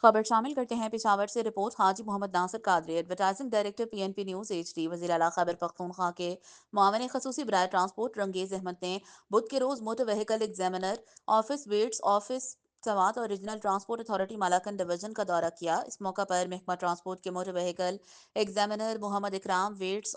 خبر شامل کرتے ہیں پشاور سے رپورٹ حاجی Muhammad Nasir Qadri advertising director P N P news H D وزیر اعلیٰ خیبر پختونخوا کے معاون خصوصی برائے ٹرانسپورٹ رنگیز احمد نے بدھ کے روز motor vehicle examiner office vets office Swat اور regional transport authority Malakand division کا دورہ کیا۔ اس موقع پر محکمہ ٹرانسپورٹ کے motor vehicle examiner Muhammad Ikram, vets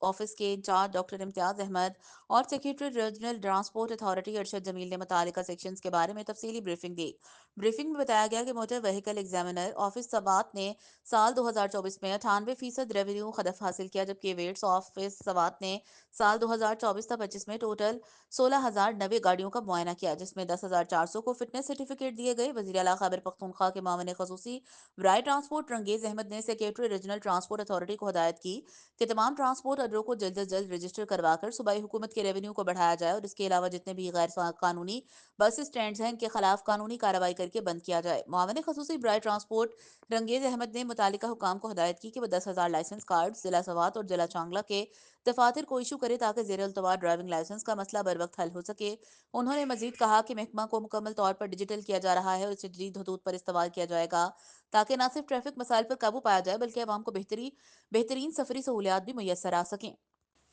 office کے انچارج ڈاکٹر امتیاز احمد اور secretary regional transport authority Arshad Jamil نے متعلقہ سیکشنز کے بارے میں تفصیلی بریفنگ دی۔ بریفنگ میں بتایا گیا کہ motor vehicle examiner office Swat نے سال 2024 میں 98% ریونیو ہدف حاصل کیا، جبکہ ویٹس آفس سوات نے سال 2024-25 میں ٹوٹل 16,090 گاڑیوں کا معائنہ کیا، جس میں 10,400 کو فٹنس سرٹیفکیٹ دیے گئے۔ وزیر اعلیٰ خیبر پختونخوا کے معاون خصوصی برائے ٹرانسپورٹ رنگیز احمد نے سیکریٹری ریجنل ٹرانسپورٹ اتھارٹی کو ہدایت کی کہ تمام ٹرانسپورٹ اڈوں کو جلد از جلد رجسٹر کروا کر صوبائی حکومت کے ریونیو کو بڑھایا جائے اور اس کے علاوہ جتنے بھی غیر قانونی بس اسٹینڈز ہیں ان کے خلاف قانونی کارروائی کر کے بند کیا جائے۔ معاون خصوصی برائے ٹرانسپورٹ رنگیز احمد نے متعلقہ حکام کو ہدایت کی کہ وہ 10,000 لائسنس کارڈ ضلع سوات اور ضلع چانگلہ کے دفاتر کو ایشو کرے تاکہ زیر التواء ڈرائیونگ لائسنس کا مسئلہ بروقت حل ہو سکے۔ انہوں نے مزید کہا کہ محکمہ کو مکمل طور پر ڈیجیٹل کیا جا رہا ہے اور اسے جدید خطوط پر استعمال کیا جائے گا تاکہ نہ صرف ٹریفک مسائل پر قابو پایا جائے بلکہ عوام کو بہترین سفری سہولیات بھی میسر آ سکیں۔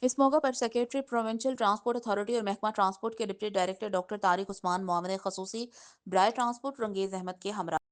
اس موقع پر سیکریٹری پروونشل ٹرانسپورٹ اتھارٹی اور محکمہ ٹرانسپورٹ کے ڈپٹی ڈائریکٹر ڈاکٹر طارق عثمان، معاون خصوصی برائے ٹرانسپورٹ رنگیز احمد کے ہمراہ